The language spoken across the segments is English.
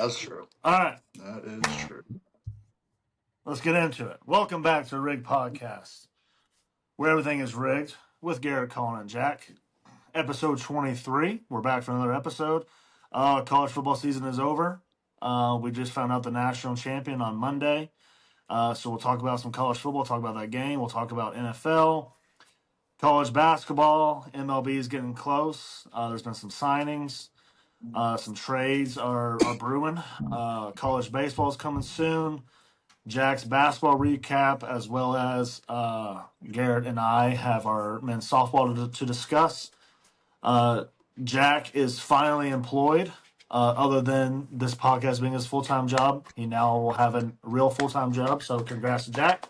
That's true. All right. That is true. Let's get into it. Welcome back to the Rigged Podcast, where everything is rigged with Garrett, Colin, and Jack. Episode 23. We're back for another episode. College football season is over. We just found out the national champion on Monday. So we'll talk about some college football, talk about that game. We'll talk about NFL, college basketball. MLB is getting close. There's been some signings. Some trades are brewing. College baseball is coming soon. Jack's basketball recap, as well as Garrett and I have our men's softball to discuss. Jack is finally employed. Other than this podcast being his full-time job, he now will have a real full-time job. So congrats to Jack.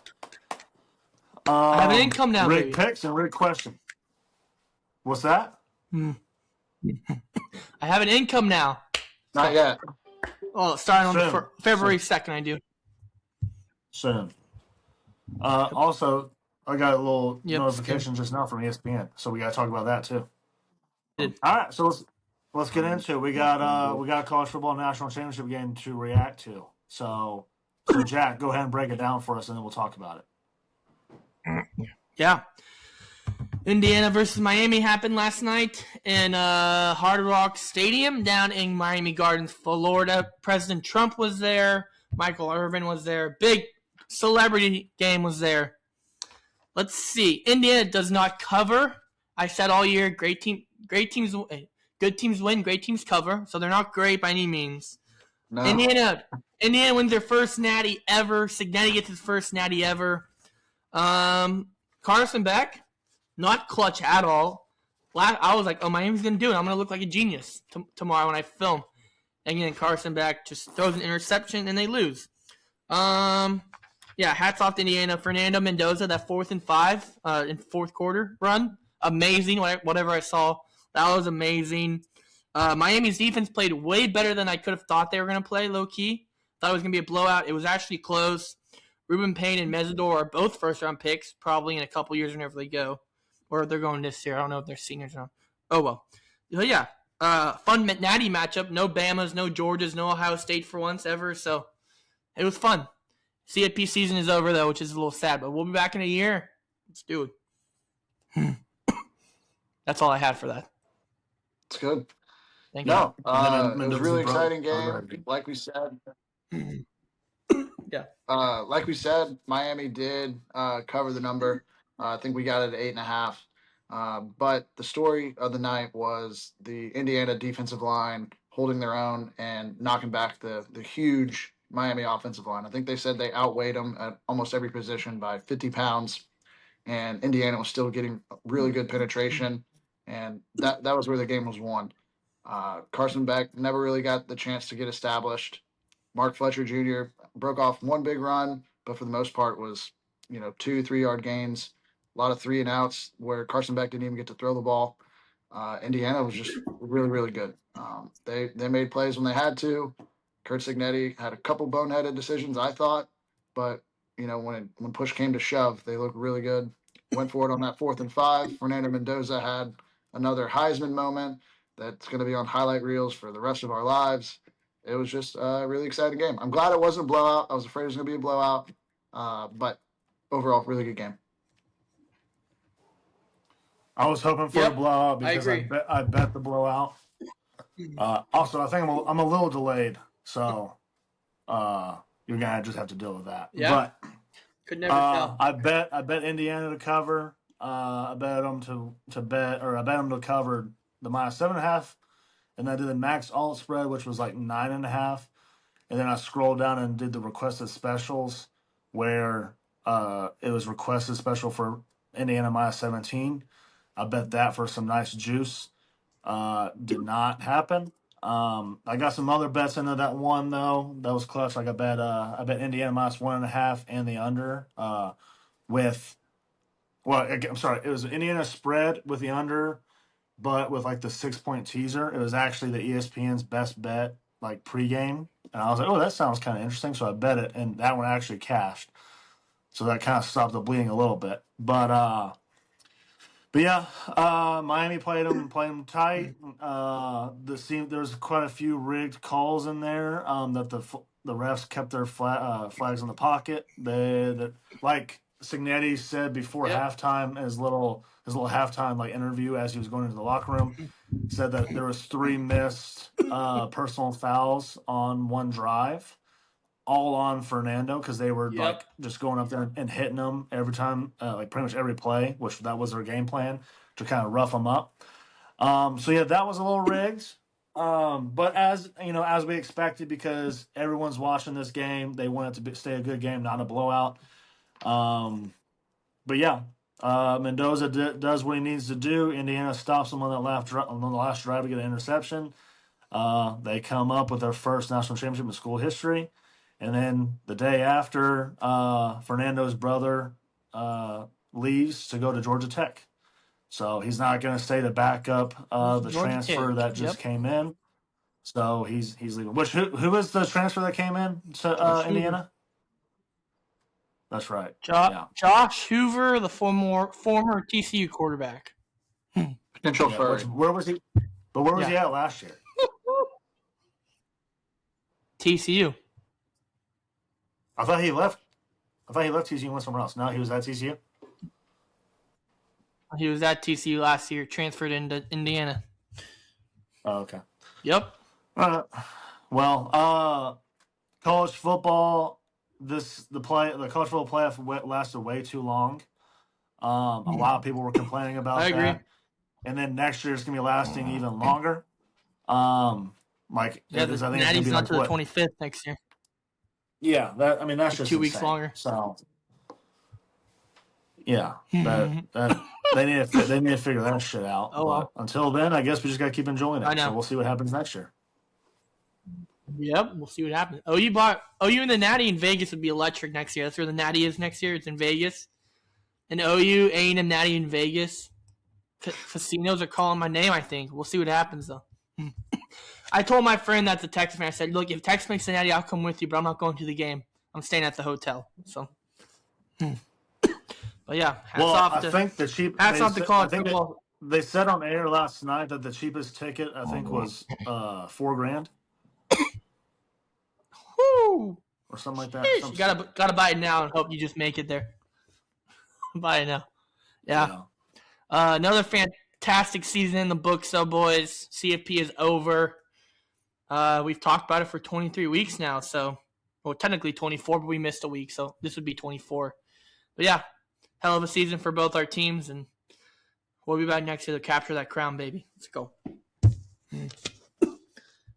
I have an income now, Rick baby. picks and Rick question. What's that? I have an income now. Not yet. Well, starting on Soon. February 2nd, I do. Soon. Also, I got a little Yep, notification just now from ESPN, so we got to talk about that too. Good. All right, so let's get into it. We got a college football national championship game to react to. So Jack, go ahead and break it down for us, and then we'll talk about it. Yeah. Indiana versus Miami happened last night in Hard Rock Stadium down in Miami Gardens, Florida. President Trump was there. Michael Irvin was there. Big celebrity game was there. Let's see. Indiana does not cover. I said all year, good teams win, great teams cover. So they're not great by any means. No. Indiana wins their first natty ever. Signetti gets his first natty ever. Carson Beck, not clutch at all. I was like, oh, Miami's going to do it. I'm going to look like a genius tomorrow when I film. And then Carson Beck just throws an interception and they lose. Yeah, hats off to Indiana. Fernando Mendoza, that 4th and 5 in fourth quarter run. Amazing, whatever I saw. That was amazing. Miami's defense played way better than I could have thought they were going to play, low-key. Thought it was going to be a blowout. It was actually close. Ruben Payne and Mesidor are both first-round picks, probably in a couple years whenever they go. Or they're going this year. I don't know if they're seniors or not. Oh, well. But yeah, fun natty matchup. No Bamas, no Georgias, no Ohio State for once ever. So it was fun. CFP season is over, though, which is a little sad. But we'll be back in a year. Let's do it. That's all I had for that. It's good. Thank you. No, it was a Mendoza's really brother. exciting game. Like we said, Yeah. like we said, Miami did cover the number. I think we got it at 8.5. But the story of the night was the Indiana defensive line holding their own and knocking back the huge Miami offensive line. I think they said they outweighed them at almost every position by 50 pounds, and Indiana was still getting really good penetration, and that was where the game was won. Carson Beck never really got the chance to get established. Mark Fletcher Jr. broke off one big run, but for the most part was 2-3 yard gains, a lot of 3 and outs where Carson Beck didn't even get to throw the ball. Indiana was just really, really good. They made plays when they had to. Kurt Signetti had a couple boneheaded decisions, I thought, but when push came to shove, they looked really good. Went for it on that 4th and 5. Fernando Mendoza had another Heisman moment that's going to be on highlight reels for the rest of our lives. It was just a really exciting game. I'm glad it wasn't a blowout. I was afraid it was going to be a blowout, but overall, really good game. I was hoping for a blowout because I agree. I bet the blowout. Also, I think I'm a little delayed, so you're gonna just have to deal with that. Yeah. But Could never tell. I bet Indiana to cover. I bet them to cover the -7.5, and I did the max alt spread, which was like 9.5, and then I scrolled down and did the requested specials, where it was requested special for Indiana -17. I bet that for some nice juice. Did not happen. I got some other bets into that one though. That was clutch. Like I bet Indiana -1.5 and the under. I'm sorry, it was Indiana spread with the under, but with like the 6-point teaser. It was actually the ESPN's best bet like pregame, and I was like, oh, that sounds kind of interesting. So I bet it, and that one actually cashed. So that kind of stopped the bleeding a little bit. But But yeah, Miami played them tight. There was quite a few rigged calls in there that the refs kept their flags in the pocket. Like Signetti said before Yep. halftime, his little halftime like interview as he was going into the locker room, said that there was 3 missed personal fouls on one drive, all on Fernando because they were Yep. like just going up there and hitting him every time, like pretty much every play, which that was their game plan to kind of rough him up. So yeah, that was a little rigged. But as you know, as we expected, because everyone's watching this game, they want it to stay a good game, not a blowout. But yeah, Mendoza does what he needs to do. Indiana stops him on on the last drive to get an interception. They come up with their first national championship in school history. And then the day after, Fernando's brother leaves to go to Georgia Tech. So he's not going to stay to back up the Georgia transfer Tech. that just Yep. came in. So he's leaving. Who is the transfer that came in to Indiana? That's right. Yeah. Josh Hoover, the former TCU quarterback. Potential Yeah. furry. Where was he? But where was he at last year? TCU. I thought he left. TCU and went somewhere else. No, he was at TCU. He was at TCU last year, transferred into Indiana. Oh, okay. Yep. Well, college football. The college football playoff lasted way too long. A lot of people were complaining about I agree. that. And then next year it's gonna be lasting even longer. Like Yeah, it is, I think it's Natty's gonna be not like to the what? 25th next year. Yeah, that's just 2 weeks insane. longer. So yeah, that they need to figure that shit out. Oh, well. But until then, I guess we just gotta keep enjoying it. I know. So we'll see what happens next year. Yep, we'll see what happens. OU and the Natty in Vegas would be electric next year. That's where the Natty is next year. It's in Vegas. And OU, A&M, Natty in Vegas. Casinos are calling my name, I think. We'll see what happens, though. I told my friend that's a Texas fan, I said, look, if Texas makes the Natty, I'll come with you, but I'm not going to the game. I'm staying at the hotel. So, but yeah, hats off to college football. They said on air last night that the cheapest ticket I think was $4,000. Woo! Or something like that. You gotta buy it now and hope you just make it there. Buy it now. Yeah. Another fantastic season in the books, though, boys. CFP is over. We've talked about it for 23 weeks now, so technically 24, but we missed a week, so this would be 24. But yeah, hell of a season for both our teams, and we'll be back next year to capture that crown, baby. Let's go.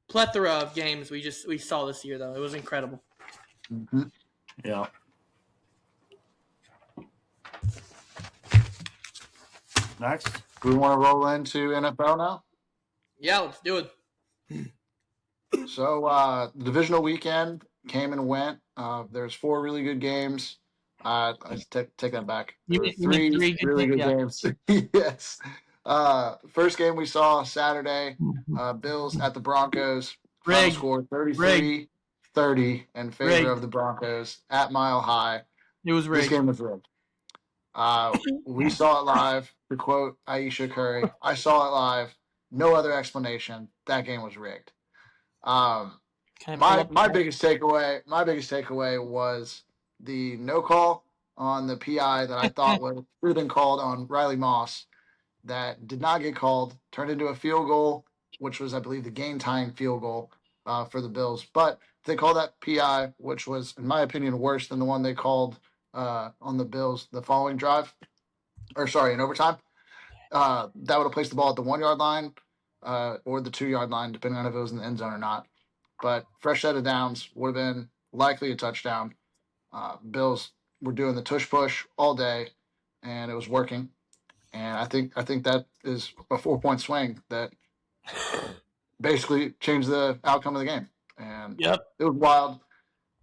Plethora of games we saw this year, though. It was incredible. Mm-hmm. Yeah. Next. Do we want to roll into NFL now? Yeah, let's do it. So the divisional weekend came and went. There's 4 really good games. I take that back. There were 3 really good games. Yes. First game we saw Saturday, Bills at the Broncos. Final score 33-30 in favor of the Broncos at Mile High. It was rigged. This game was rigged. We saw it live. To quote Aisha Curry, I saw it live. No other explanation. That game was rigged. My biggest takeaway was the no call on the PI that I thought would have been called on Riley Moss that did not get called, turned into a field goal, which was, I believe, the game-tying field goal for the Bills. But they called that PI, which was, in my opinion, worse than the one they called on the Bills the following drive. In overtime. That would have placed the ball at the 1-yard line or the 2-yard line, depending on if it was in the end zone or not. But fresh set of downs would have been likely a touchdown. Bills were doing the tush push all day, and it was working. And I think that is a 4-point swing that basically changed the outcome of the game. And it was wild.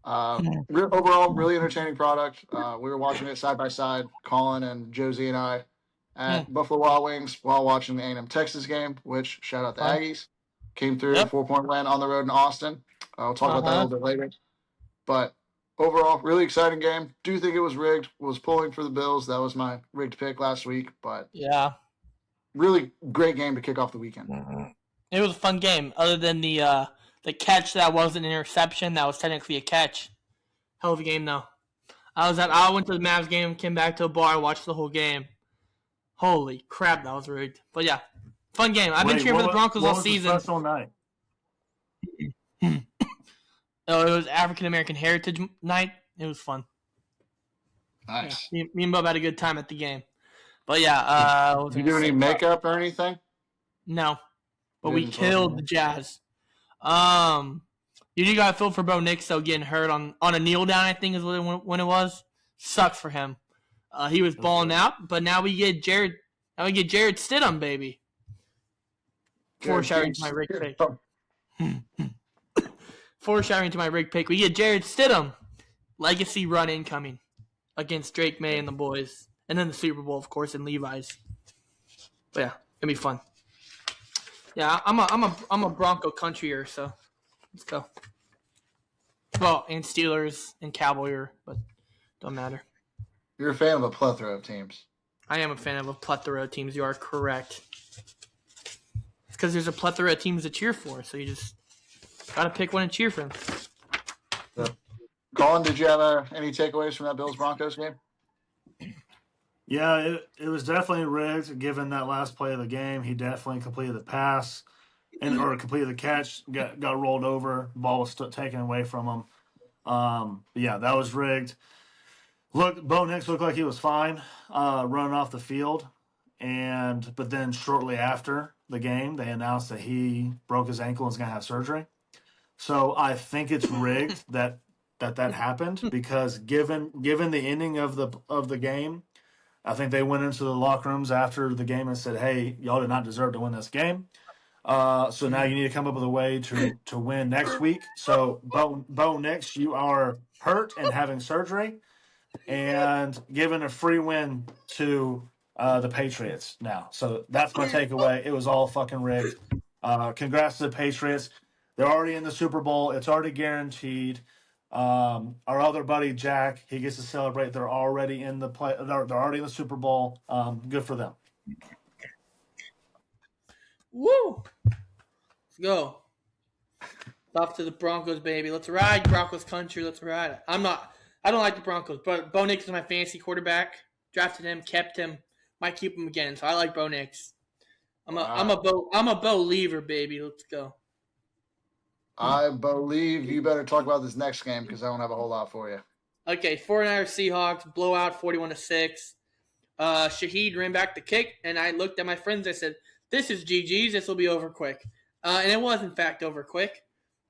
Overall, really entertaining product. We were watching it side by side, Colin and Josie and I, at Buffalo Wild Wings while watching the A&M Texas game, which, shout out the Aggies, came through a 4-point win on the road in Austin. I'll talk about that a little bit later. But overall, really exciting game. Do think it was rigged. Was pulling for the Bills. That was my rigged pick last week. But yeah, really great game to kick off the weekend. It was a fun game, other than the catch that wasn't an interception. That was technically a catch. Hell of a game, though. I went to the Mavs game, came back to a bar, watched the whole game. Holy crap, that was rigged. But yeah, fun game. I've been cheering for the Broncos all season. What was the special night? Oh, it was African American Heritage Night. It was fun. Nice. Yeah, me and Bob had a good time at the game. But yeah, did you do any makeup or anything? No, but we killed the Jazz. You got feel for Bo Nix though getting hurt on a kneel down. I think is when it was. Sucks for him. He was balling out, but now we get Jared. Now we get Jared Stidham, baby. Foreshadowing to my rig pick. Foreshadowing to my rig pick. We get Jared Stidham. Legacy run incoming against Drake May and the boys. And then the Super Bowl, of course, in Levi's. But yeah, it'll be fun. Yeah, I'm a Bronco countryer, so let's go. Well, and Steelers and Cowboyer, but don't matter. You're a fan of a plethora of teams. I am a fan of a plethora of teams. You are correct. It's because there's a plethora of teams to cheer for, so you just gotta pick one and cheer for them. So, Colin, did you have any takeaways from that Bills-Broncos game? Yeah, it was definitely rigged. Given that last play of the game, he definitely completed the pass or completed the catch. Got rolled over. The ball was taken away from him. Yeah, that was rigged. Look, Bo Nix looked like he was fine running off the field, but then shortly after the game, they announced that he broke his ankle and is going to have surgery. So I think it's rigged that happened because given the ending of the game. I think they went into the locker rooms after the game and said, "Hey, y'all did not deserve to win this game. So now you need to come up with a way to win next week." So Bo Nix, you are hurt and having surgery, and given a free win to the Patriots now. So that's my takeaway. It was all fucking rigged. Congrats to the Patriots. They're already in the Super Bowl. It's already guaranteed. Our other buddy Jack, he gets to celebrate. They're already in the play. They're already in the Super Bowl. Good for them. Woo! Let's go. Off to the Broncos, baby. Let's ride, Broncos country. Let's ride. I don't like the Broncos, but Bo Nix is my fantasy quarterback. Drafted him, kept him, might keep him again. So I like Bo Nix. I'm a Bo lever, baby. Let's go. I believe you better talk about this next game because I don't have a whole lot for you. Okay, 49ers Seahawks, blowout 41-6. Shaheed ran back the kick, and I looked at my friends. I said, "This is GG's. This will be over quick." And it was, in fact, over quick.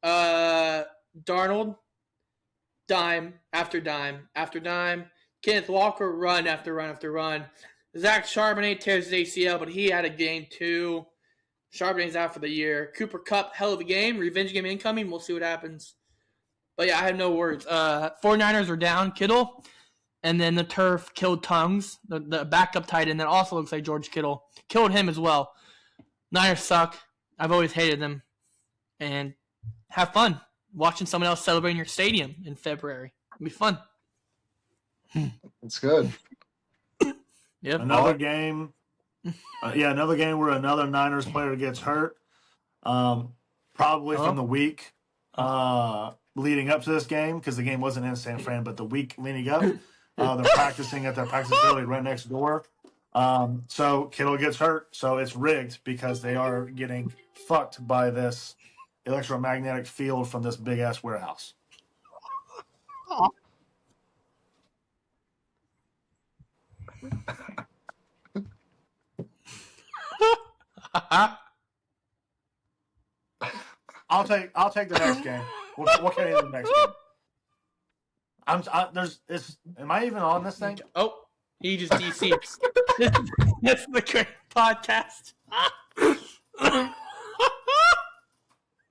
Darnold, dime after dime after dime. Kenneth Walker, run after run after run. Zach Charbonnet tears his ACL, but he had a game too. Charbonnet's out for the year. Cooper Kupp, hell of a game. Revenge game incoming. We'll see what happens. But yeah, I have no words. 49ers are down. Kittle. And then the turf killed Tongues, the backup tight end that also looks like George Kittle. Killed him as well. Niners suck. I've always hated them. And have fun watching someone else celebrate in your stadium in February. It'll be fun. It's good. Yep. Another game where another Niners player gets hurt. Probably from the week leading up to this game, because the game wasn't in San Fran, but the week leading up, they're practicing at their practice facility right next door. So Kittle gets hurt, so it's rigged because they are getting fucked by this electromagnetic field from this big ass warehouse. I'll take the next game. We'll get into the next game. Am I even on this thing? Oh, he just DC'd. This is the great podcast.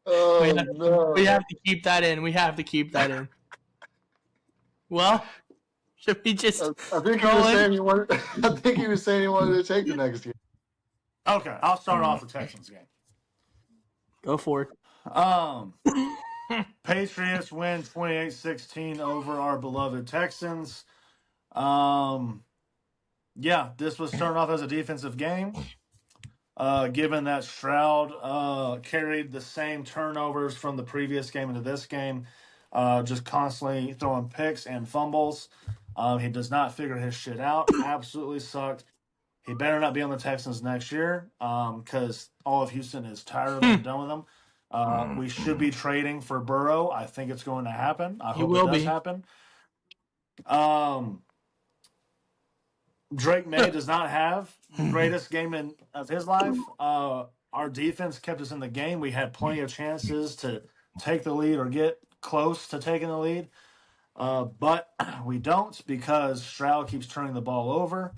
Oh, no. We have to keep that in. Well, should we just I think he was saying he wanted. I think he was saying he wanted to take the next game. Okay, I'll start off the Texans game. Go for it. Patriots win 28-16 over our beloved Texans. Yeah, this was starting off as a defensive game. given that Stroud carried the same turnovers from the previous game into this game, just constantly throwing picks and fumbles. He does not figure his shit out. Absolutely sucked. He better not be on the Texans next year because all of Houston is tired of him and done with him. We should be trading for Burrow. I think it's going to happen. I He hope it will does be. happen. Drake May does not have the greatest game of his life. Our defense kept us in the game. We had plenty of chances to take the lead or get close to taking the lead. But we don't because Stroud keeps turning the ball over.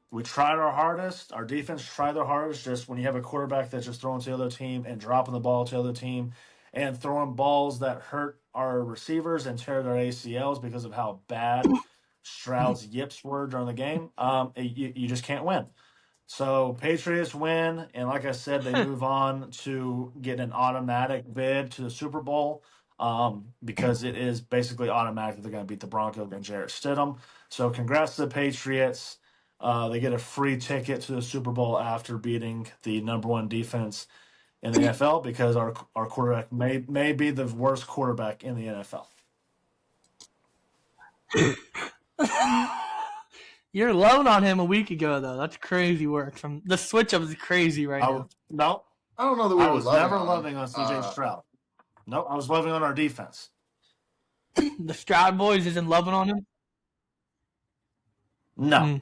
We tried our hardest. Our defense tried their hardest. Just when you have a quarterback that's just throwing to the other team and dropping the ball to the other team and throwing balls that hurt our receivers and tear their ACLs because of how bad Stroud's yips were during the game, you just can't win. So Patriots win, and like I said, they move on to get an automatic bid to the Super Bowl because it is basically automatic that they're going to beat the Broncos and Jarrett Stidham. So congrats to the Patriots. They get a free ticket to the Super Bowl after beating the number one defense in the NFL because our quarterback may be the worst quarterback in the NFL. You're low on him a week ago, though. That's crazy work. From the switch up is crazy right now. No, I don't know that we I were was loving never on him. loving on CJ Stroud. No, I was loving on our defense. The Stroud boys isn't loving on him. No.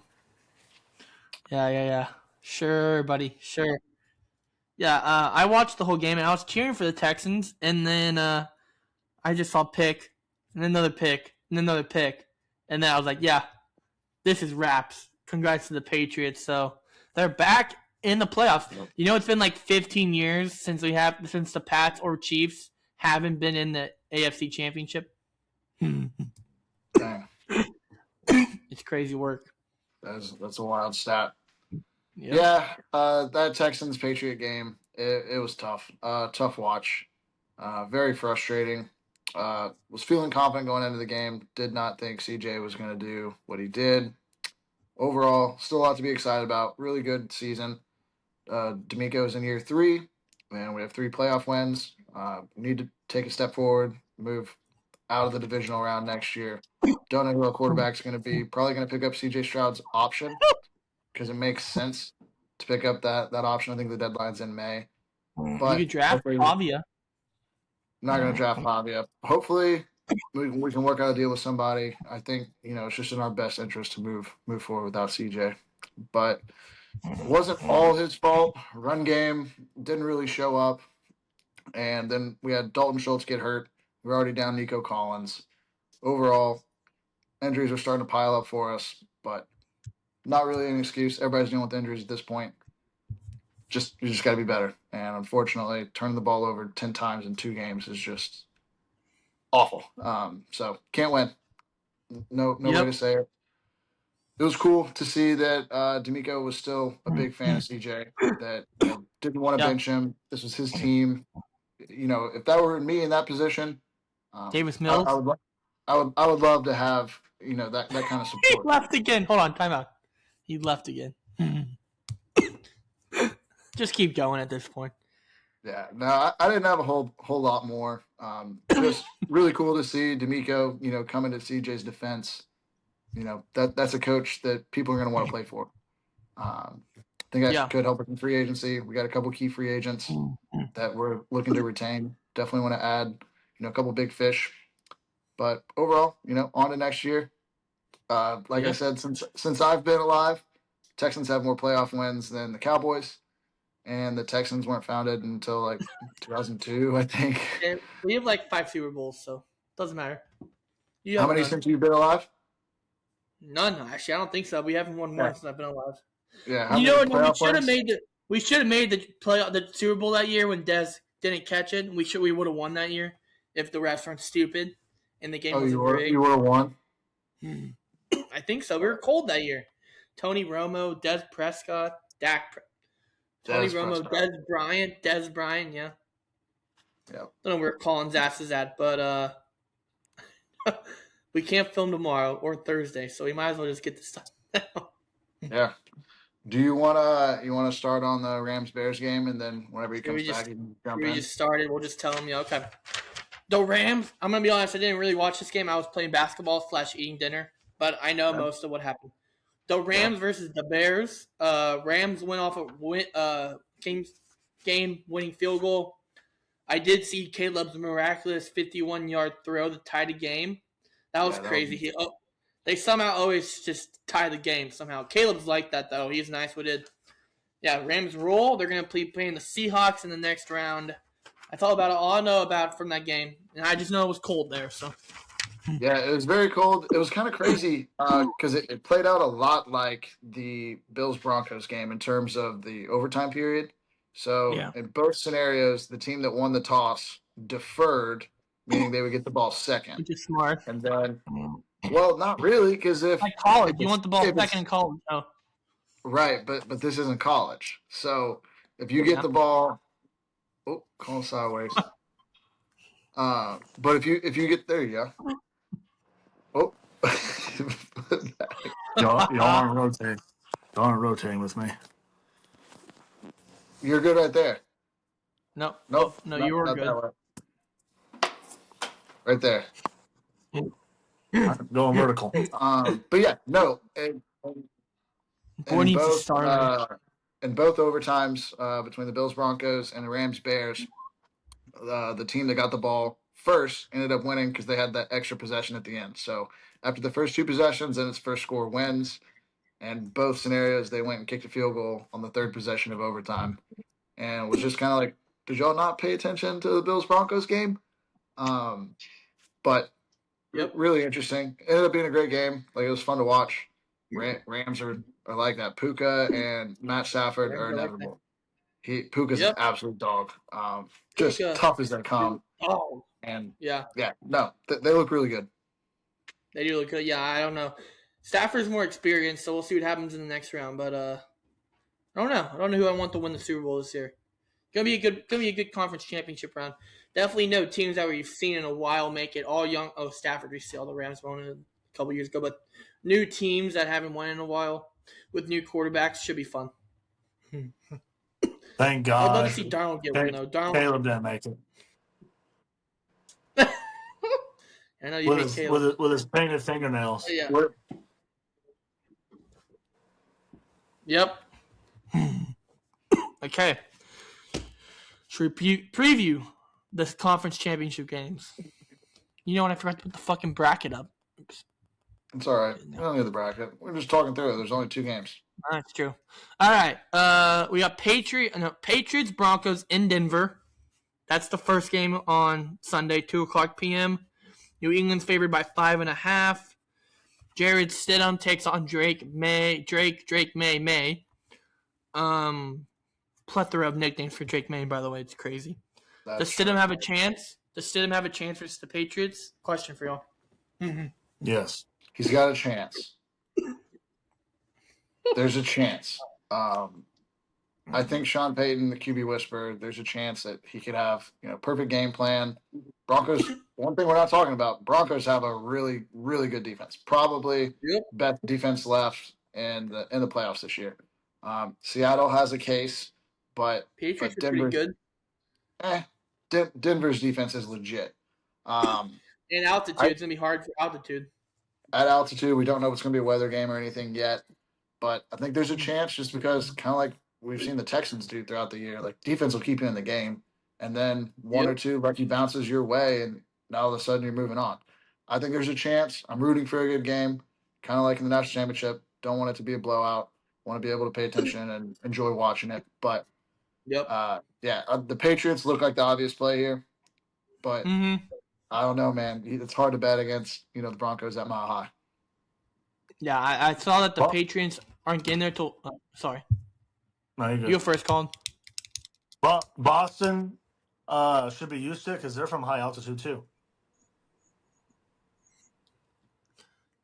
Yeah. Sure, buddy. Sure. Yeah, I watched the whole game and I was cheering for the Texans, and then I just saw pick, and then another pick, and then another pick, and then I was like, yeah, this is wraps. Congrats to the Patriots. So they're back in the playoffs. You know, it's been like 15 years since the Pats or Chiefs haven't been in the AFC Championship. Dang. It's crazy work. That's a wild stat. Yep. Yeah, that Texans Patriot game, it was tough. Tough watch. Very frustrating. Was feeling confident going into the game. Did not think CJ was going to do what he did. Overall, still a lot to be excited about. Really good season. D'Amico's in year 3, and we have 3 playoff wins. Need to take a step forward, move out of the divisional round next year. Don't know who our quarterback's going to be. Probably going to pick up CJ Stroud's option because it makes sense to pick up that option. I think the deadline's in May. But you could draft Pavia. Not going to draft Pavia. Hopefully, we can work out a deal with somebody. I think it's just in our best interest to move forward without CJ. But it wasn't all his fault. Run game didn't really show up, and then we had Dalton Schultz get hurt. We're already down Nico Collins. Overall, injuries are starting to pile up for us, but not really an excuse. Everybody's dealing with injuries at this point. You just got to be better. And unfortunately, turning the ball over 10 times in 2 games is just awful. So can't win. No way to say it. It was cool to see that D'Amico was still a big fan of CJ. That didn't want to bench him. This was his team. If that were me in that position, Davis Mills, I would love to have that kind of support. He left again. Hold on, time out. He left again. Just keep going at this point. Yeah, no, I didn't have a whole lot more. Just really cool to see D'Amico, coming to CJ's defense. That's a coach that people are going to want to play for. I think that could help in free agency. We got a couple key free agents that we're looking to retain. Definitely want to add, a couple big fish. But overall, on to next year. I said, since I've been alive, Texans have more playoff wins than the Cowboys. And the Texans weren't founded until like 2002, I think. Yeah, we have like 5 Super Bowls, so doesn't matter. How many since you've been alive? None, actually. I don't think so. We haven't won one since I've been alive. Yeah, we should have made the Super Bowl that year when Dez didn't catch it. We would have won that year if the refs weren't stupid and the game wasn't rigged. You would have won. I think so. We were cold that year. Tony Romo, Dez Prescott, Tony Romo, Dez Bryant, yeah. Yeah. Don't know where Collins' ass is at, but we can't film tomorrow or Thursday, so we might as well just get this stuff now. Yeah. Do you wanna start on the Rams Bears game, and then whenever he Should comes we back, just you can should jump we in? just started? We'll just tell him. Yeah, okay. The Rams. I'm gonna be honest. I didn't really watch this game. I was playing basketball / eating dinner, but I know Yeah. most of what happened. The Yeah. Rams versus the Bears. Rams went off a game winning field goal. I did see Caleb's miraculous 51-yard throw to tie the game. That was Yeah. crazy. They somehow always just tie the game somehow. Caleb's like that though. He's nice with it. Yeah, Rams roll. They're gonna play playing the Seahawks in the next round. That's all about it. All I know about from that game, and I just know it was cold there. So Yeah, it was very cold. It was kind of crazy because it played out a lot like the Bills Broncos game in terms of the overtime period. So yeah, in both scenarios, the team that won the toss deferred, meaning they would get the ball second, which is smart. and then well, not really, because Like college, if you it's want the ball if second it's in college. Oh, right, but this isn't college. So if you get yeah. the ball, oh, call sideways. But if you get there, you go. Oh, Y'all aren't rotating. Y'all aren't rotating with me. you're good right there. No, Nope, oh no, you not were not good. that way. Right there. I'm going vertical. But yeah, no, and Boy needs to start over. in both overtimes between the Bills Broncos and the Rams Bears, the team that got the ball first ended up winning because they had that extra possession at the end. So after the first two possessions, then its first score wins. And both scenarios, they went and kicked a field goal on the third possession of overtime, and it was just kind of like, did y'all not pay attention to the Bills Broncos game? But Yep. really interesting. It ended up being a great game. Like, it was fun to watch. Rams are like that. Puka and Matt Stafford Rams are are like that. inevitable. Puka's an Yep. absolute dog. Just Puka. tough as they come. Oh, And yeah. yeah, no, they look really good. They do look good. Yeah, I don't know. Stafford's more experienced, so we'll see what happens in the next round. But I don't know. I don't know who I want to win the Super Bowl this year. Gonna be a good conference championship round. Definitely no teams that we've seen in a while make it. All young. Oh, Stafford, we see all the Rams won it a couple years ago, but new teams that haven't won in a while with new quarterbacks should be fun. Thank I would love God. to see Darnold get one though. Darnold. Caleb didn't make it. I know you hate Caleb. With his painted fingernails. Oh, yeah. We're, Yep. Okay. Should we preview the conference championship games? You know what? I forgot to put the fucking bracket up. Oops. it's all right. We don't need the bracket. We're just talking through it. There's only two games. That's true. All right. We got Patriots Broncos in Denver. That's the first game on Sunday, 2:00 p.m. New England's favored by 5.5. Jared Stidham takes on Drake May. Plethora of nicknames for Drake May, by the way. It's crazy. Does Stidham have a chance? Does Stidham have a chance versus the Patriots? Question for y'all. Yes. He's got a chance. There's a chance. I think Sean Payton, the QB whisperer, there's a chance that he could have, perfect game plan. Broncos. One thing we're not talking about: Broncos have a really, really good defense. Probably best defense left in the playoffs this year. Seattle has a case, but Patriots are Denver, pretty good. Denver's defense is legit. And altitude, it's gonna be hard for altitude. At altitude, we don't know if it's going to be a weather game or anything yet, but I think there's a chance just because, kind of like we've seen the Texans do throughout the year, like defense will keep you in the game, and then one or two lucky bounces your way, and now all of a sudden you're moving on. I think there's a chance. I'm rooting for a good game, kind of like in the national championship. Don't want it to be a blowout. Want to be able to pay attention and enjoy watching it. But the Patriots look like the obvious play here, but I don't know, man. It's hard to bet against the Broncos at Mile High. Yeah, I saw that the Patriots aren't getting there till. Sorry. No, you're good. You go first, Colin. Boston should be used to it because they're from high altitude too.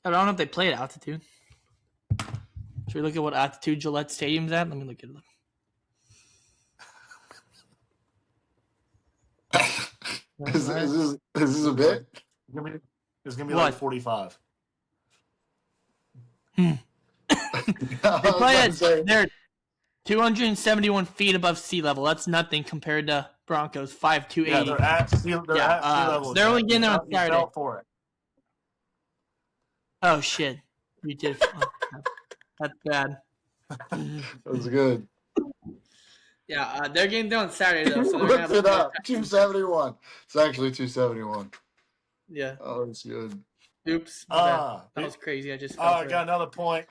I don't know if they play at altitude. Should we look at what altitude Gillette Stadium's at? Let me look at it. Is this a bit? It's gonna be like 45. I They was play about at to say, they're 271 feet above sea level. That's nothing compared to Broncos 5,280. they're at sea level, They're only Jack. getting there on You Saturday. fell for it. Oh shit, you did. That's bad. that was good. Yeah, they're getting there on Saturday though, so they're gonna Looked have it more up. time. 271. It's actually 271. Yeah. Oh, it's good. Oops. My bad. That Be- was crazy. I just fell I for got that. another point.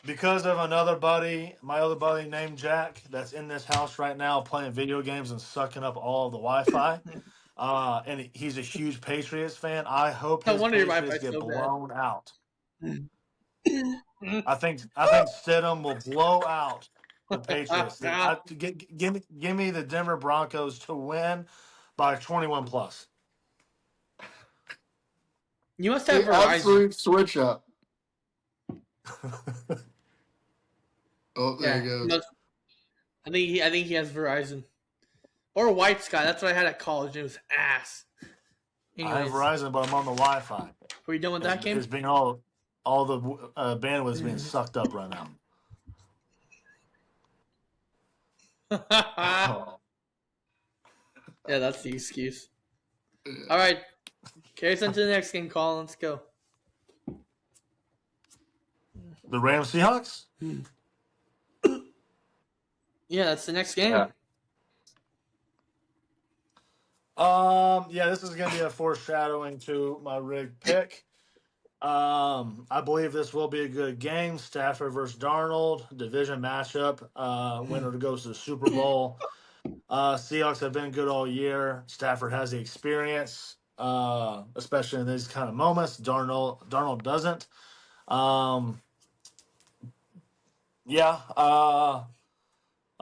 Because of another buddy, my other buddy named Jack, that's in this house right now playing video games and sucking up all of the Wi-Fi. And he's a huge Patriots fan. I hope No his wonder your Patriots Wi-Fi's get so bad. blown out. I think Stidham will blow out the Patriots. Give me the Denver Broncos to win by 21 plus. You must have The Verizon. absolute switch up. Oh, there he goes. I think he has Verizon or White Sky. That's what I had at college. It was ass. Anyways, I have Verizon, but I'm on the Wi-Fi. were you done with that game? It's being all the bandwidth is being sucked up right now. Oh. Yeah, that's the excuse. All right, carry us into the next game, Colin. Let's go. The Rams Seahawks? Yeah, that's the next game. Yeah. Yeah, this is going to be a foreshadowing to my rig pick. I believe this will be a good game. Stafford versus Darnold, division matchup. Winner goes to the Super Bowl. Seahawks have been good all year. Stafford has the experience, especially in these kind of moments. Darnold doesn't.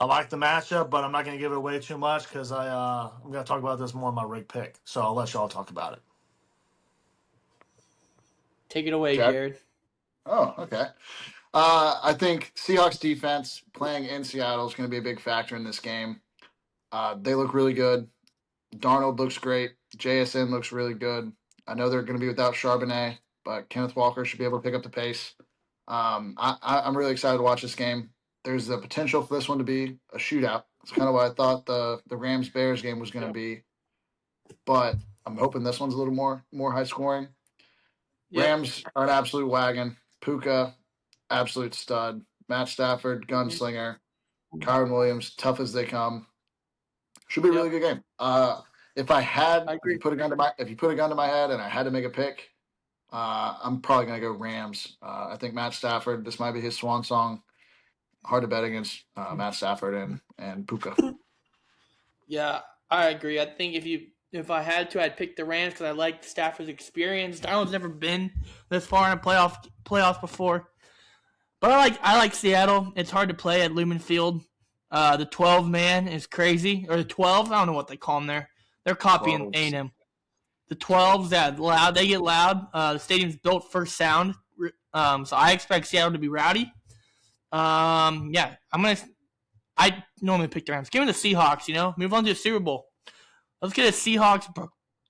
I like the matchup, but I'm not going to give it away too much because I'm going to talk about this more in my rig pick. So I'll let y'all talk about it. Take it away, Jack? Jared. Oh, okay. I think Seahawks defense playing in Seattle is going to be a big factor in this game. They look really good. Darnold looks great. JSN looks really good. I know they're going to be without Charbonnet, but Kenneth Walker should be able to pick up the pace. I'm really excited to watch this game. There's the potential for this one to be a shootout. It's kind of what I thought the Rams-Bears game was going to be, but I'm hoping this one's a little more high scoring. Yep. Rams are an absolute wagon. Puka, absolute stud. Matt Stafford, gunslinger. Kyron Williams, tough as they come. Should be a really good game. If you put a gun to my head and I had to make a pick, I'm probably gonna go Rams. I think Matt Stafford. This might be his swan song. Hard to bet against Matt Stafford and Puka. Yeah, I agree. I think if I had to, I'd pick the Rams because I like Stafford's experience. Darnold's never been this far in a playoffs before. But I like Seattle. It's hard to play at Lumen Field. The 12 man is crazy, or the 12. I don't know what they call them there. They're copying A&M. The 12s that loud, they get loud. The stadium's built for sound, so I expect Seattle to be rowdy. I normally pick the Rams. Give me the Seahawks. Move on to the Super Bowl. Let's get a Seahawks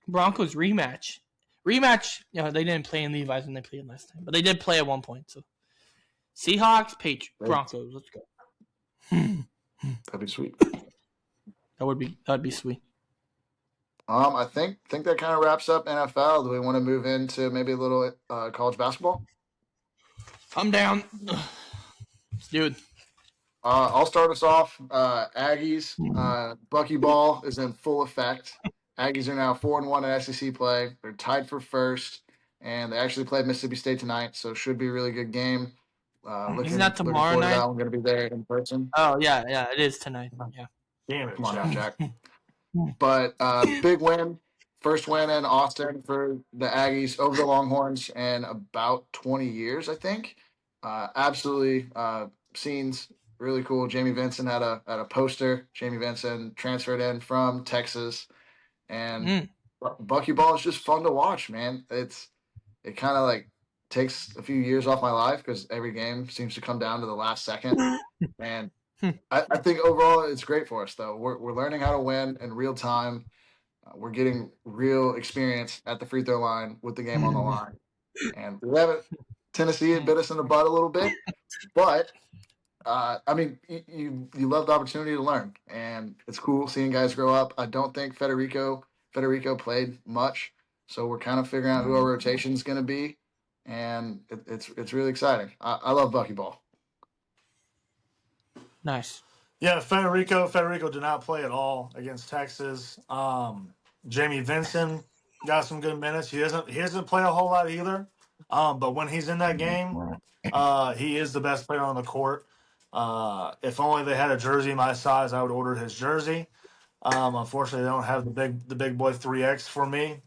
Broncos rematch. They didn't play in Levi's when they played last time, but they did play at one point. So Seahawks, Broncos. Let's go. That'd be sweet. That would be sweet. I think that kind of wraps up NFL. Do we want to move into maybe a little college basketball? I'm down. Dude. I'll start us off. Aggies, Bucky Ball is in full effect. Aggies are now 4-1 in SEC play. They're tied for first, and they actually played Mississippi State tonight, so it should be a really good game. Isn't that tomorrow night? I'm going to be there in person. Oh, yeah, it is tonight. Yeah. Damn it, Come on now, Jack. But big win. First win in Austin for the Aggies over the Longhorns in about 20 years, I think. Absolutely scenes really cool. Jamie Vincent had a poster. Jamie Vincent transferred in from Texas, and Bucky Ball is just fun to watch, man. It kind of like takes a few years off my life because every game seems to come down to the last second, and I think overall it's great for us though. We're learning how to win in real time. We're getting real experience at the free throw line with the game on the line, and Tennessee had bit us in the butt a little bit, but I mean, you love the opportunity to learn, and it's cool seeing guys grow up. I don't think Federico played much, so we're kind of figuring out who our rotation is going to be, and it's really exciting. I love buckyball. Nice. Yeah, Federico did not play at all against Texas. Jamie Vincent got some good minutes. He doesn't play a whole lot either. But when he's in that game, he is the best player on the court. If only they had a jersey my size, I would order his jersey. Unfortunately, they don't have the big boy 3X for me.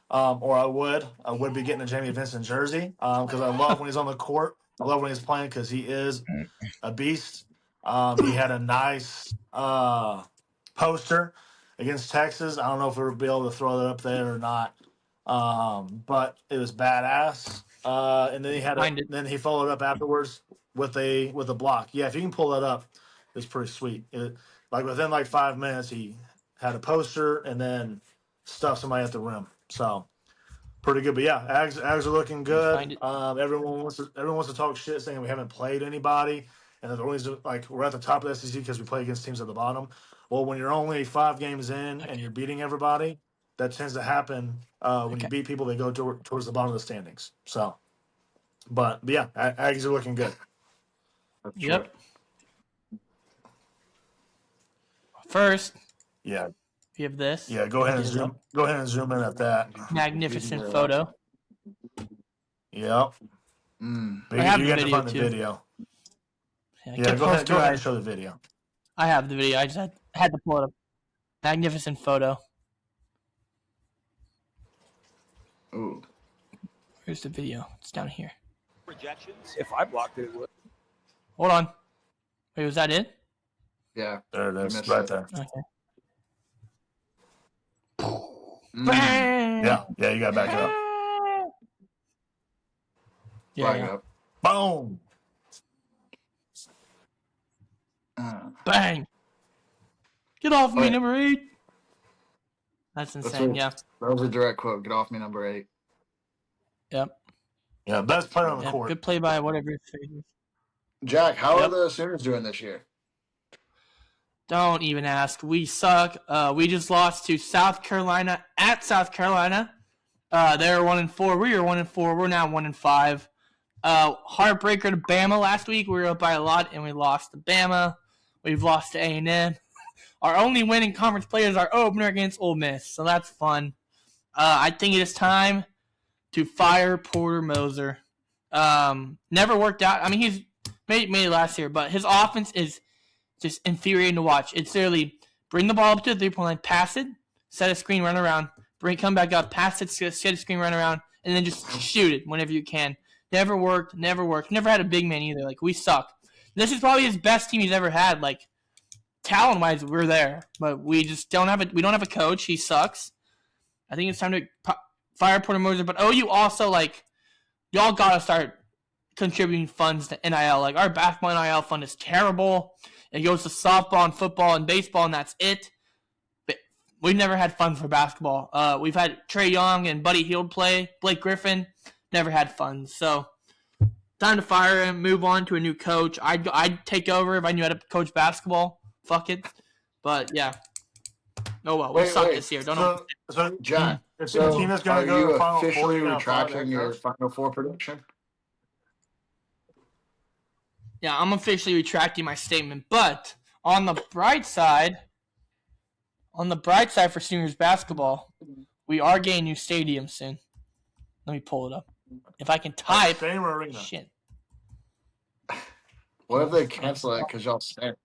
Or I would be getting a Jamie Vincent jersey because I love when he's on the court. I love when he's playing because he is a beast. He had a nice poster against Texas. I don't know if we'll be able to throw that up there or not, but it was badass. And then he followed up afterwards with a block. Yeah, if you can pull that up, it's pretty sweet. Within 5 minutes, he had a poster and then stuffed somebody at the rim. So pretty good. But yeah, Ags are looking good. Everyone wants to talk shit saying we haven't played anybody. And the reason, we're at the top of the SEC because we play against teams at the bottom. Well, when you're only 5 games in and you're beating everybody, that tends to happen when you beat people. They go towards the bottom of the standings. So, but yeah, Aggies are looking good. Yep. First, yeah, you have this. Yeah, go ahead and zoom in at that magnificent photo. Yep. I have you the got to find the too. video. Yeah, go ahead and show the video. I have the video. I just had to pull it up. Magnificent photo. Ooh. Here's the video. It's down here. Projections. If I blocked it, it would. Hold on. Wait, was that it? Yeah. There it is. Right there. Okay. Yeah, you got to back it up. Yeah. Boom. Bang. Get off me, number 8. That's insane, That was a direct quote. Get off me, number 8. Yep. Yeah, best player on the court. Good play by whatever his face is. Jack, how are the Sooners doing this year? Don't even ask. We suck. We just lost to South Carolina at South Carolina. They were 1-4. We were 1-4. We're now 1-5. Heartbreaker to Bama last week. We were up by a lot, and we lost to Bama. We've lost to A&M. Our only win in conference play is our opener against Ole Miss, so that's fun. I think it is time to fire Porter Moser. Never worked out. I mean, he's made it last year, but his offense is just infuriating to watch. It's literally bring the ball up to the 3-point line, pass it, set a screen, run around, come back up, pass it, set a screen, run around, and then just shoot it whenever you can. Never worked. Never had a big man either. We suck. This is probably his best team he's ever had. Talent-wise, we're there, but we just don't have a coach. He sucks. I think it's time to fire Porter Moser. But OU also, y'all got to start contributing funds to NIL. Our basketball NIL fund is terrible. It goes to softball and football and baseball, and that's it. But we've never had funds for basketball. We've had Trey Young and Buddy Hield play. Blake Griffin never had funds. So time to fire him, move on to a new coach. I'd take over if I knew how to coach basketball. Fuck it. But, yeah. Oh, well. We suck this year. Don't know. So, Jack, it's a team that's going to go to Final Four. Officially retracting your Final Four prediction? Yeah, I'm officially retracting my statement. But on the bright side for Sooners basketball, we are getting a new stadium soon. Let me pull it up. If I can type. Stadium or arena? Shit. What if they cancel it because y'all stink?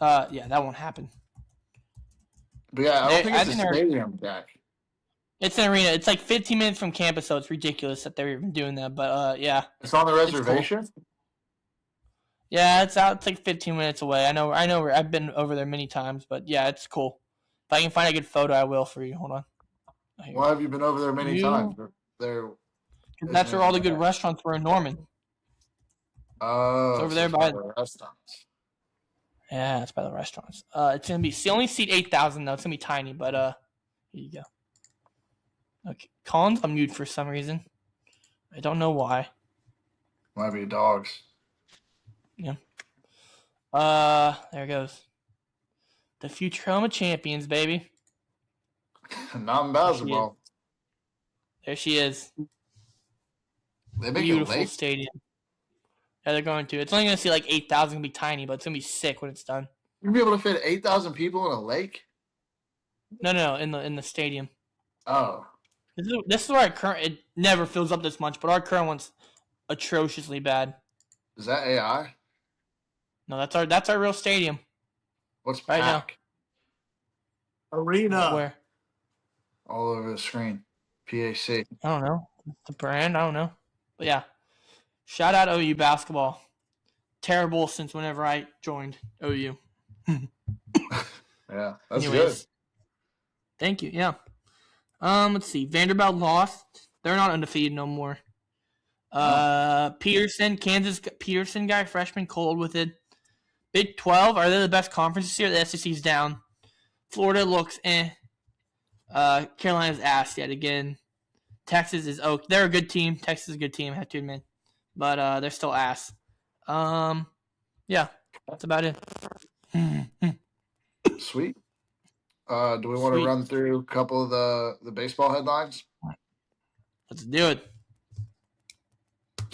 Yeah, that won't happen. But yeah, I don't think it's a stadium, Jack. It's an arena. It's 15 minutes from campus, so it's ridiculous that they're even doing that. But yeah, it's on the reservation. Cool. Yeah, it's out. It's 15 minutes away. I know. I've been over there many times, but yeah, it's cool. If I can find a good photo, I will for you. Hold on. Why have you been over there many times? That's where all the good restaurants were in Norman. Oh, it's over there by the restaurants. Yeah, it's by the restaurants. It's gonna be only seat 8,000 though. It's gonna be tiny, but here you go. Okay, Colin's on mute for some reason. I don't know why. Might be dogs. Yeah. There it goes. The future home of champions, baby. Not in There she is. basketball. There she is. They make it Beautiful late. stadium. Yeah, they're going to. It's only going to see like 8,000. Gonna be tiny, but it's going to be sick when it's done. You'd be able to fit 8,000 people in a lake. No, in the stadium. Oh, This is where our current. It never fills up this much, but our current one's atrociously bad. is that AI? No, that's our real stadium What's right PAC? Arena. Where? All over the screen. PAC. I don't know. The brand, I don't know. But yeah. Shout out OU basketball. Terrible since whenever I joined OU. Yeah, that's Anyways. good. Thank you. Yeah. Let's see. Vanderbilt lost. They're not undefeated no more. Peterson, Kansas Peterson guy, freshman, cold with it. Big 12, are they the best conference this year? The SEC's down. Florida looks Carolina's ass yet again. Texas is okay. They're a good team. Texas is a good team, I have to admit. But they're still ass. Yeah, that's about it. Sweet. Do we want to Sweet. run through a couple of the baseball headlines? Let's do it.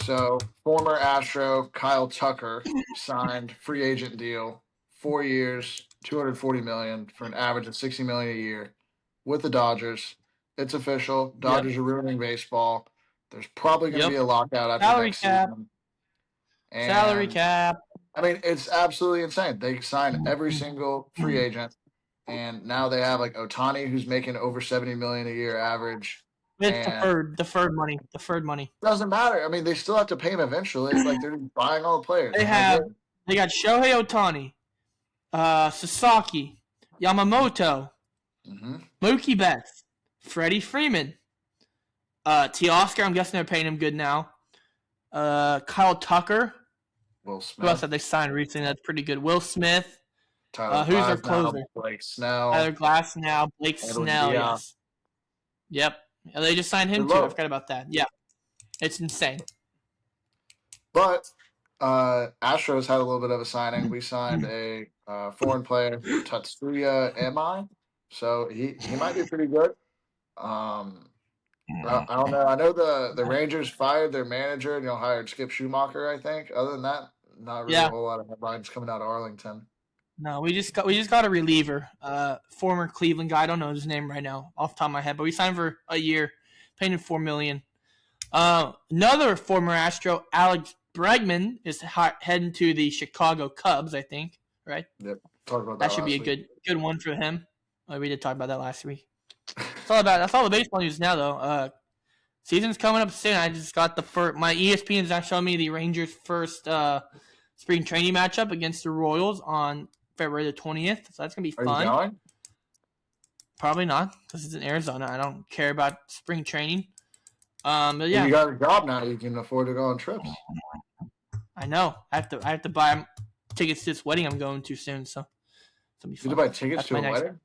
So, former Astro Kyle Tucker signed free agent deal, 4 years, $240 million for an average of $60 million a year with the Dodgers. It's official. Dodgers are ruining baseball. There's probably going to be a lockout after Salary next cap. season. Salary cap. I mean, it's absolutely insane. They signed every single free agent, and now they have like Ohtani, who's making over $70 million a year average. It's And deferred money. doesn't matter. I mean, they still have to pay him eventually. Like they're just buying all the players. They got Shohei Ohtani, Sasaki, Yamamoto, Mookie Betts, Freddie Freeman, Teoscar. I'm guessing they're paying him good now. Kyle Tucker. Will Smith. Who else have they signed recently? That's pretty good. Will Smith. Tyler Who's their Glasnow, closer? Blake Snell. Tyler Glass now. Blake Edwin Snell. Diaz. Yes. Yep. Yeah, they just signed him too. I forgot about that. Yeah. It's insane. But Astros had a little bit of a signing. We signed a foreign player, Tatsuya Emai. So he might be pretty good. I don't know. I know the Rangers fired their manager and hired Skip Schumacher, I think. Other than that, not really a whole lot of headlines coming out of Arlington. No, we just got a reliever, former Cleveland guy. I don't know his name right now off the top of my head, but we signed for a year, paying him $4 million. Another former Astro, Alex Bregman, is heading to the Chicago Cubs, I think. Right? Yep. Talked about that. That should be a week. good one for him. We did talk about that last week. That's all the baseball news now, though. Season's coming up soon. I just got my ESPN is now showing me the Rangers' first spring training matchup against the Royals on February the 20th. So that's gonna be fun. Are you going? Probably not, because it's in Arizona. I don't care about spring training. But yeah, Well, you got a job now. You can afford to go on trips. I know. I have to buy tickets to this wedding I'm going to soon. So it's gonna be fun. You have to buy tickets to a wedding?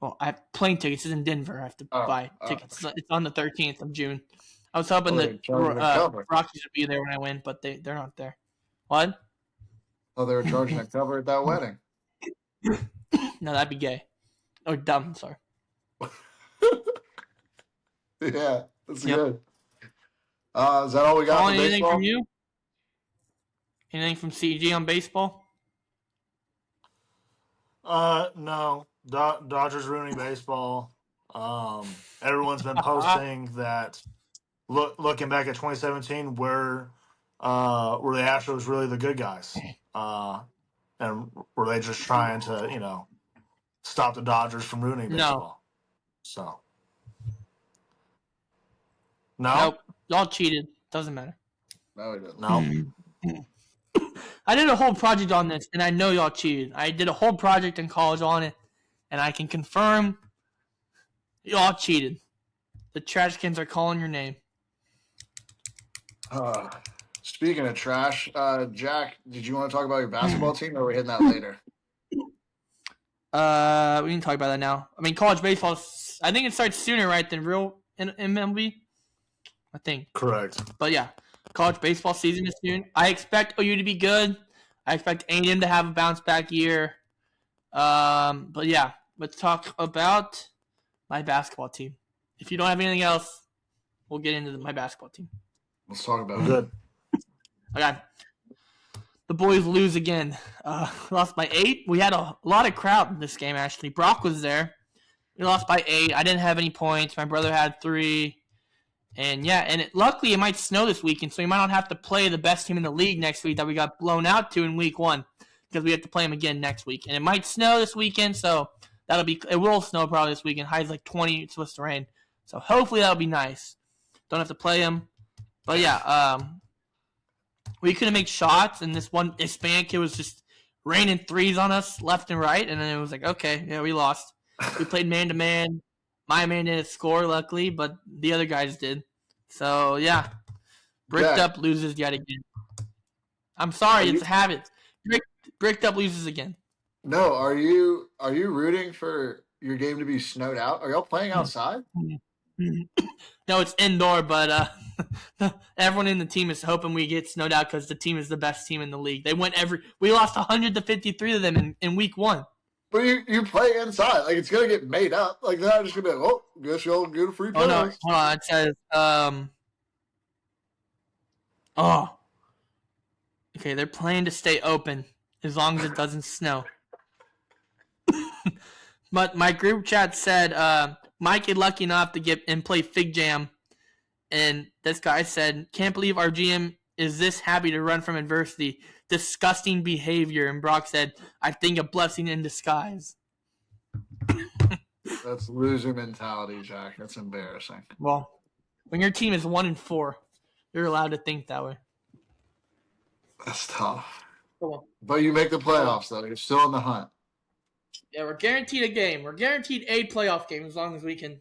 Well, I have plane tickets. It's in Denver. I have to buy tickets. It's on the 13th of June. I was hoping that Rockies would be there when I went, but they're not there. What? Oh, they were charging a cover at that wedding. No, that'd be gay. Or dumb, sorry. Yeah, that's good. Is that all we got for anything baseball? from you? Anything from CG on baseball? No. Dodgers ruining baseball. Everyone's been posting that. Looking back at 2017, where the Astros really the good guys, and were they just trying to stop the Dodgers from ruining baseball? So no, Nope. Y'all cheated. Doesn't matter. No, he didn't. no. I did a whole project on this, and I know y'all cheated. I did a whole project in college on it, and I can confirm y'all cheated. The trash cans are calling your name. Speaking of trash, Jack, did you want to talk about your basketball team, or are we hitting that later? We can talk about that now. I mean, college baseball, I think it starts sooner, right, than real MLB? I think. Correct. But yeah, college baseball season is soon. I expect OU to be good. I expect A&M to have a bounce back year. But yeah, let's talk about my basketball team. If you don't have anything else, we'll get into my basketball team. Let's talk about We're it. good. Okay. The boys lose again. Lost by 8. We had a lot of crowd in this game, actually. Brock was there. We lost by 8. I didn't have any points. My brother had 3. And yeah, luckily it might snow this weekend, so we might not have to play the best team in the league next week that we got blown out to in week 1 because we have to play them again next week. And it might snow this weekend, so it will snow probably this weekend. High's like 20. It's supposed to rain. So hopefully that'll be nice. Don't have to play them. But yeah, we couldn't make shots, and this one Hispanic kid was just raining threes on us left and right, and then it was like, okay, yeah, we lost. We played man-to-man. My man didn't score, luckily, but the other guys did. So, yeah, Bricked Up loses yet again. I'm sorry, it's a habit. Bricked Up loses again. No, are you rooting for your game to be snowed out? Are y'all playing outside? No, it's indoor, but everyone in the team is hoping we get snowed out because the team is the best team in the league. We lost 100-53 to them in week 1. But you play inside. Like, it's going to get made up. Like, they're not just going to be like, oh, guess y'all get a free pass. Oh, no, hold on. It says, okay, they're planning to stay open as long as it doesn't snow. But my group chat said, Mike is lucky enough to get and play Fig Jam. And this guy said, can't believe our GM is this happy to run from adversity. Disgusting behavior. And Brock said, I think a blessing in disguise. That's loser mentality, Jack. That's embarrassing. Well, when your team is 1-4, you're allowed to think that way. That's tough. Cool. But you make the playoffs, though. You're still in the hunt. Yeah, we're guaranteed a game. We're guaranteed a playoff game as long as we can.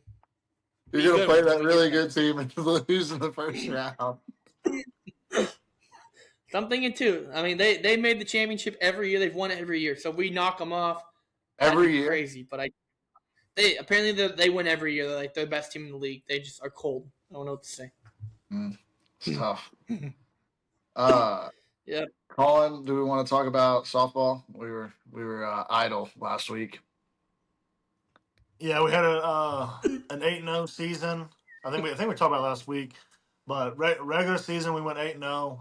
You're going to play that really good team and lose in the first round. So I'm thinking, too. I mean, they made the championship every year. They've won it every year. So we knock them off. Every year? Crazy. But apparently they win every year. They're the best team in the league. They just are cold. I don't know what to say. It's tough. Yeah. Colin, do we want to talk about softball? We were idle last week. Yeah, we had an 8-0 season. I think we talked about it last week, but regular season we went 8-0.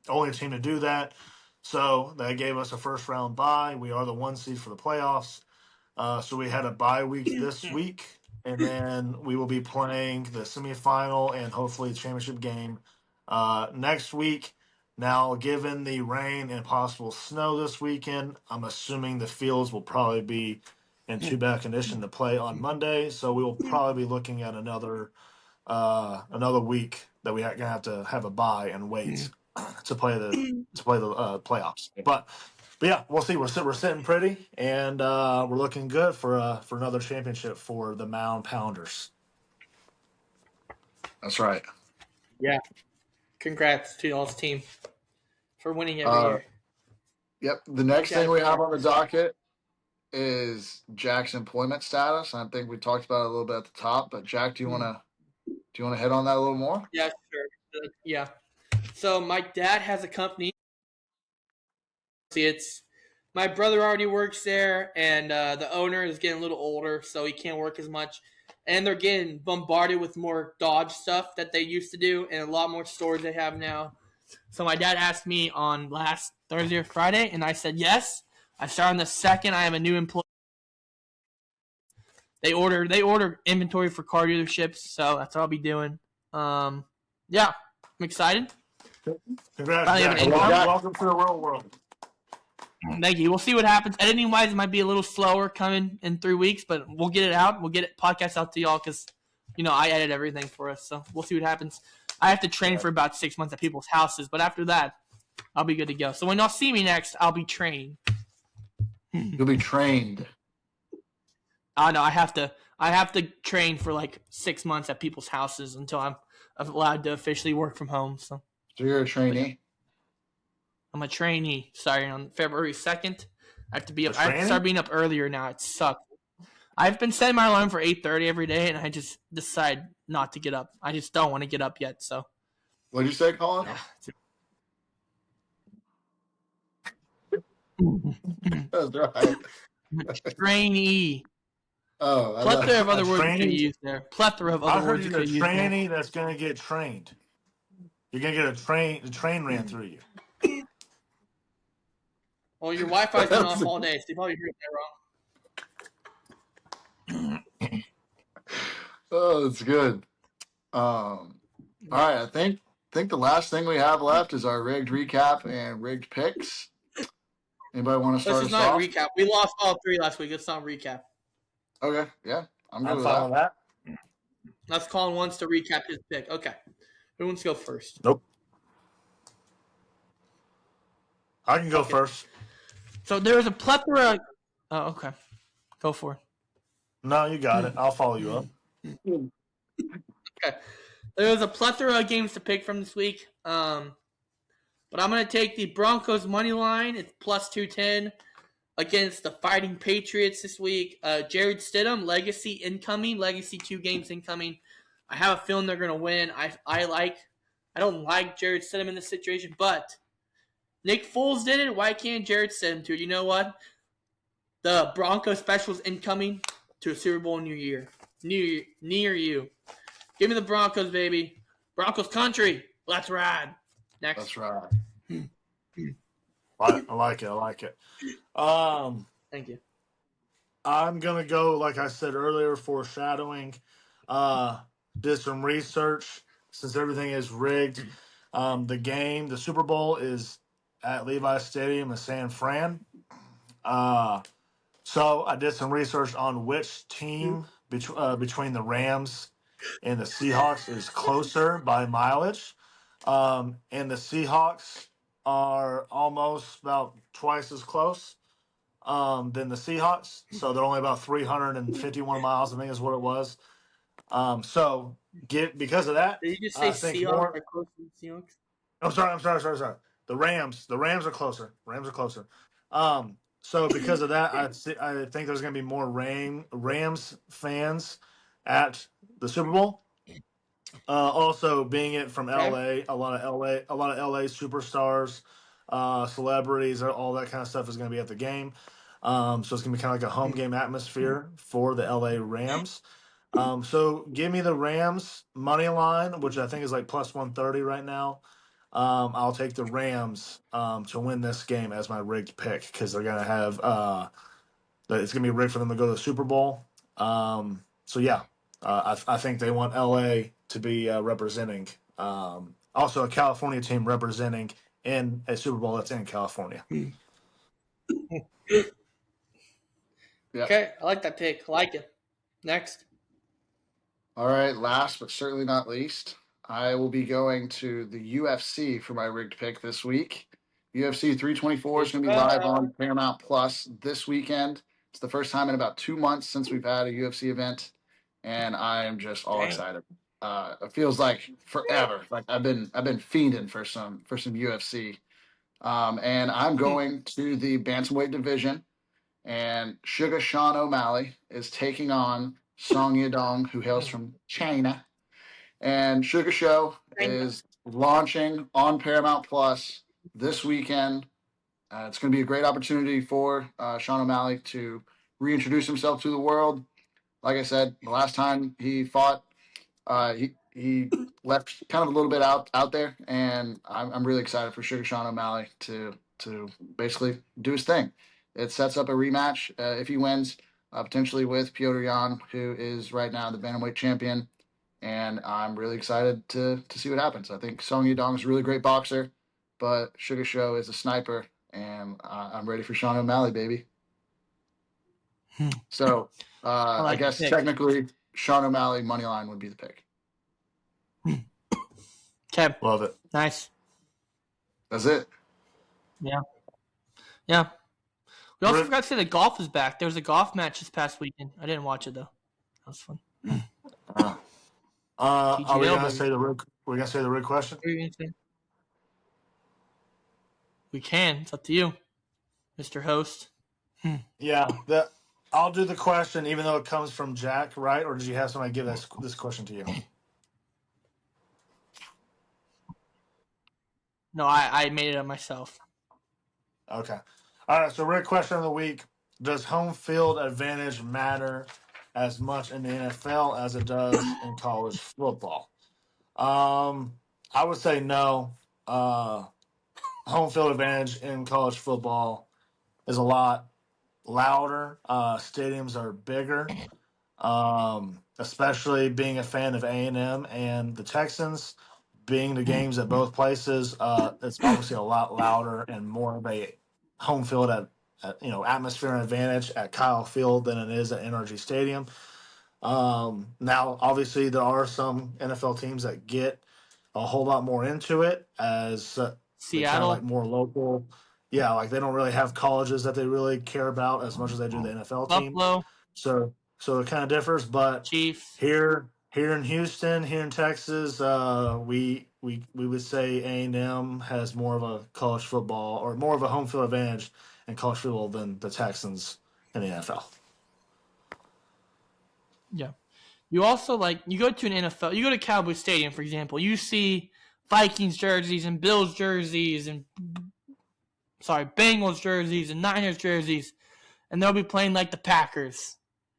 Only team to do that, so that gave us a first round bye. We are the 1 seed for the playoffs. So we had a bye week this week, and then we will be playing the semifinal and hopefully the championship game next week. Now, given the rain and possible snow this weekend, I'm assuming the fields will probably be in too bad condition to play on Monday. So we will probably be looking at another week that we're gonna have to have a bye and wait to play the playoffs. But yeah, we'll see. We're sitting pretty, and we're looking good for another championship for the Mound Pounders. That's right. Yeah. Congrats to y'all's team for winning every year. Yep. The next thing we have on the docket is Jack's employment status. I think we talked about it a little bit at the top, but Jack, do you want to hit on that a little more? Yeah, sure. Yeah. So my dad has a company. My brother already works there, and the owner is getting a little older, so he can't work as much. And they're getting bombarded with more Dodge stuff that they used to do, and a lot more stores they have now. So my dad asked me on last Thursday or Friday, and I said yes. I start on the 2nd. I have a new employee. They order inventory for car dealerships, so that's what I'll be doing. Yeah, I'm excited. Congrats, Jack. Welcome to the real world. Thank you. We'll see what happens. Editing wise, it might be a little slower coming in 3 weeks, but we'll get it out. We'll get podcast out to y'all because, I edit everything for us. So we'll see what happens. I have to train for about 6 months at people's houses, but after that, I'll be good to go. So when y'all see me next, I'll be training. You'll be trained. Oh no, I have to train for like 6 months at people's houses until I'm allowed to officially work from home. So you're a trainee. I'm a trainee starting on February 2nd. I have to be up. I have to start being up earlier now. It sucks. I've been setting my alarm for 8:30 every day, and I just decide not to get up. I just don't want to get up yet. So What'd you say, Colin? That's right. Trainee. Oh, I Plethora love of other words you could trainee. use there. Plethora of I other heard words you you're a could use there. trainee that's going to get trained. You're going to get the train ran through you. Well, your Wi-Fi's been off all day, so you probably heard that wrong. Oh, that's good. All right, I think the last thing we have left is our rigged recap and rigged picks. Anybody want to This start is us not a off? recap. We lost all three last week. It's not a recap. Okay, yeah, I'm good I'm with fine that. with that. That's Colin wants to recap his pick. Okay. Who wants to go first? Nope. I can go Okay. first. So there was a plethora. Oh, okay. Go for it. No, you got it. I'll follow you up. Okay. There was a plethora of games to pick from this week. But I'm going to take the Broncos money line. It's plus 210 against the Fighting Patriots this week. Jared Stidham, legacy incoming. Legacy 2 games incoming. I have a feeling they're going to win. I don't like Jared Stidham in this situation, but Nick Foles did it. Why can't Jared Stidham do it? You know what? The Broncos special is incoming to a Super Bowl near you. Give me the Broncos, baby. Broncos country. Let's ride. Next. That's right. I like it. I like it. Thank you. I'm gonna go, like I said earlier, foreshadowing. Did some research since everything is rigged. The Super Bowl is at Levi Stadium in San Fran. So I did some research on which team between the Rams and the Seahawks is closer by mileage. And the Seahawks are almost about twice as close than the Seahawks. So they're only about 351 miles, I think is what it was. So because of that, Did you just say I think Seahawks more. are close to the Seahawks? I'm sorry. The Rams are closer. Rams are closer. So because of that, I think there's going to be more Rams fans at the Super Bowl. Also, being it from Okay. LA, a lot of LA superstars, celebrities, all that kind of stuff is going to be at the game. So it's going to be kind of like a home game atmosphere for the LA Rams. So give me the Rams money line, which I think is like plus 130 right now. I'll take the Rams to win this game as my rigged pick because they're going to have it's going to be rigged for them to go to the Super Bowl. So yeah, I think they want LA to be representing. Also, a California team representing in a Super Bowl that's in California. Yeah. Okay, I like that pick. I like it. Next. All right, last but certainly not least, I will be going to the UFC for my rigged pick this week. UFC 324 is It's going to be live on Paramount Plus this weekend. It's the first time in about 2 months since we've had a UFC event, and I am just all excited. It feels like forever. Like I've been fiending for some UFC, and I'm going to the bantamweight division. And Sugar Sean O'Malley is taking on Song Yadong, who hails from China. And Sugar Show is launching on Paramount Plus this weekend. It's going to be a great opportunity for Sean O'Malley to reintroduce himself to the world. Like I said, the last time he fought, he left kind of a little bit out there, and I'm really excited for Sugar Sean O'Malley to basically do his thing. It sets up a rematch if he wins, potentially with Piotr Jan, who is right now the bantamweight champion, and I'm really excited to see what happens. I think Song Yadong is a really great boxer, but Sugar Show is a sniper, and I'm ready for Sean O'Malley, baby. So I guess technically Sean O'Malley money line would be the pick. Okay. Love it. Nice. That's it. Yeah. We also forgot to say the golf is back. There was a golf match this past weekend. I didn't watch it though. That was fun. Are we TGL, gonna baby. say the rig? We're gonna say the rig question. What are you gonna say? We can. It's up to you, Mr. Host. Yeah, I'll do the question, even though it comes from Jack, right? Or did you have somebody give this question to you? No, I made it up myself. Okay. All right. So, Rick, question of the week: does home field advantage matter as much in the NFL as it does in college football? I would say no. Home field advantage in college football is a lot louder. Stadiums are bigger. Especially being a fan of A&M and the Texans, being the games at both places, it's obviously a lot louder and more of a home field atmosphere and advantage at Kyle Field than it is at NRG Stadium. Now, obviously, there are some NFL teams that get a whole lot more into it as they kind of like Seattle, more local. Yeah, like they don't really have colleges that they really care about as much as they do the NFL team. Buffalo, So it kind of differs. But Chiefs. here in Houston, here in Texas, we would say A&M has more of a college football or more of a home field advantage in college football than the Texans in the NFL. Yeah. You also you go to an NFL, you go to Cowboy Stadium, for example, you see Vikings jerseys and Bills jerseys and Bengals jerseys and Niners jerseys, and they'll be playing like the Packers.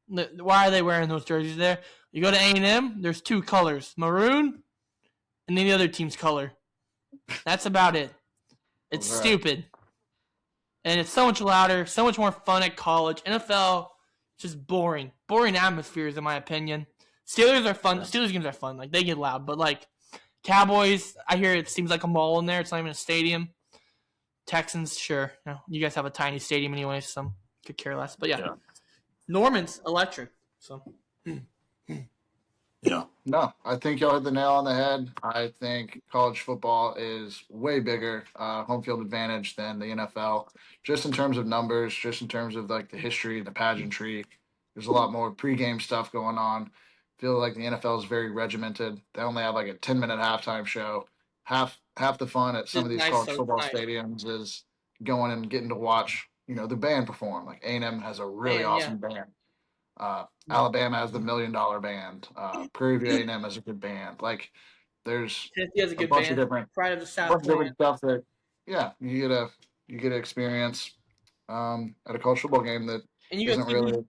Why are they wearing those jerseys there? You go to A&M, there's two colors, maroon and then the other team's color. That's about it. It's Right. stupid. And it's so much louder, so much more fun at college. NFL, just boring. Boring atmospheres, in my opinion. Steelers are fun. Steelers games are fun. Like, they get loud. But, Cowboys, I hear it seems like a mall in there. It's not even a stadium. Texans, sure. No, you guys have a tiny stadium anyway, so could care less. But, yeah. Norman's electric. So, Yeah. No, I think y'all hit the nail on the head. I think college football is way bigger home field advantage than the NFL, just in terms of numbers, just in terms of the history, the pageantry. There's a lot more pregame stuff going on. Feel like the NFL is very regimented. They only have a 10-minute halftime show. Half the fun at some it's of these nice. college So football nice. stadiums is going and getting to watch the band perform. Like A&M has a really And, yeah. awesome band. Alabama has the $1 Million Band. Prairie View A&M has a good band. There's Tennessee has a a good bunch of band. different, Pride of the a bunch South of different band. stuff that, yeah, you get to experience at a college football game that And you go isn't see really. a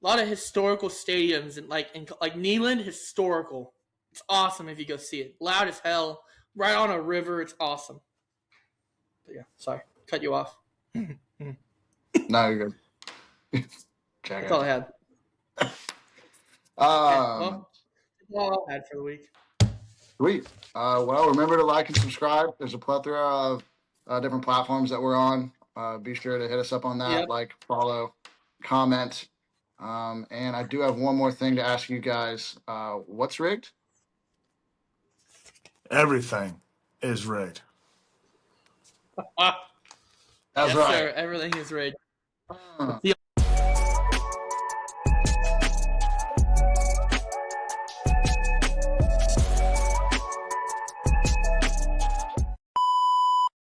lot of historical stadiums and like Neyland historical. It's awesome if you go see it. Loud as hell, right on a river. It's awesome. But yeah, sorry, cut you off. No, you're good. That's all I Jackass. had. Okay, Um, well, that's all I had for the week. Sweet. Well, remember to like and subscribe. There's a plethora of different platforms that we're on. Be sure to hit us up on that. Yep. Like, follow, comment. And I do have one more thing to ask you guys. What's rigged? Everything is rigged. That's Yes, right. sir. Everything is rigged. Uh, See you